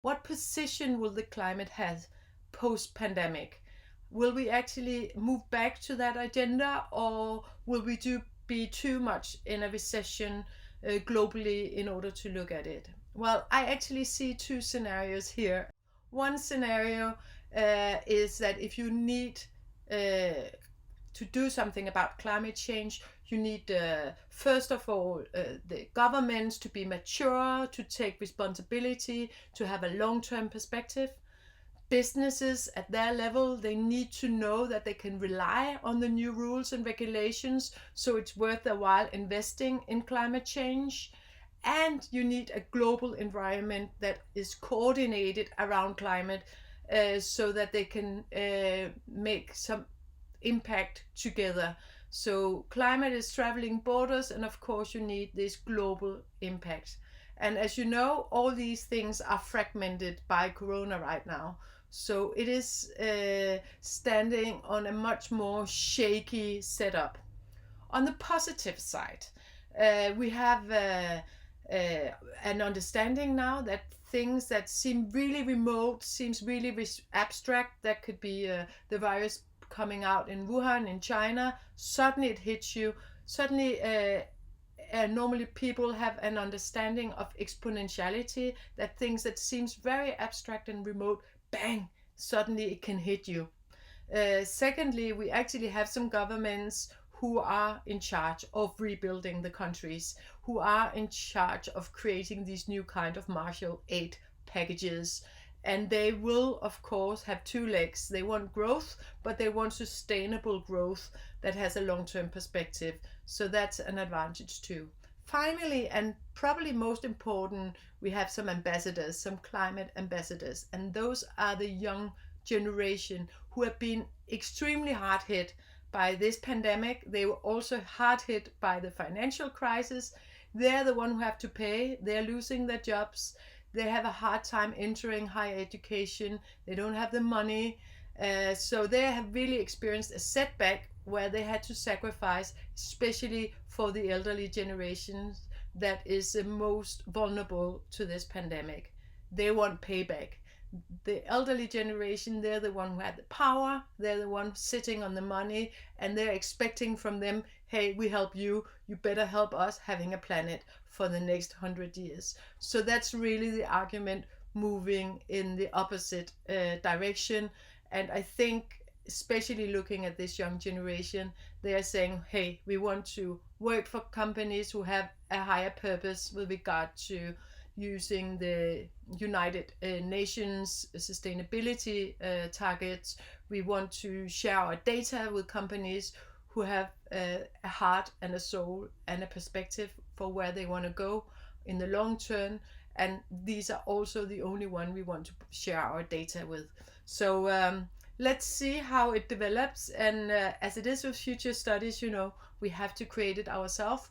What position will the climate have post-pandemic? Will we actually move back to that agenda, or will we be too much in a recession globally in order to look at it? Well, I actually see two scenarios here. One scenario is that if you need to do something about climate change, you need, first of all, the governments to be mature, to take responsibility, to have a long term perspective. Businesses at their level, they need to know that they can rely on the new rules and regulations, so it's worth their while investing in climate change. And you need a global environment that is coordinated around climate, so that they can make some impact together. So climate is traveling borders, and of course you need this global impact. And as you know, all these things are fragmented by Corona right now. So it is standing on a much more shaky setup. On the positive side, we have an understanding now that things that seem really remote, seems really abstract, that could be the virus coming out in Wuhan in China, suddenly it hits you. Suddenly, normally people have an understanding of exponentiality, that things that seems very abstract and remote, bang, suddenly it can hit you. Secondly, we actually have some governments who are in charge of rebuilding the countries, who are in charge of creating these new kind of Marshall aid packages. And they will, of course, have two legs. They want growth, but they want sustainable growth that has a long term perspective. So that's an advantage too. Finally, and probably most important, we have some ambassadors, some climate ambassadors, and those are the young generation who have been extremely hard hit by this pandemic. They were also hard hit by the financial crisis. They're the one who have to pay. They're losing their jobs. They have a hard time entering higher education. They don't have the money. So they have really experienced a setback where they had to sacrifice, especially for the elderly generations that is the most vulnerable to this pandemic. They want payback. The elderly generation, they're the one who had the power, they're the one sitting on the money, and they're expecting from them, hey, we help you, you better help us having a planet for the next 100 years. So that's really the argument moving in the opposite direction. And I think, especially looking at this young generation, they are saying, hey, we want to work for companies who have a higher purpose with regard to using the United Nations sustainability targets. We want to share our data with companies who have a heart and a soul and a perspective for where they want to go in the long term. And these are also the only one we want to share our data with. So let's see how it develops. And as it is with future studies, we have to create it ourselves.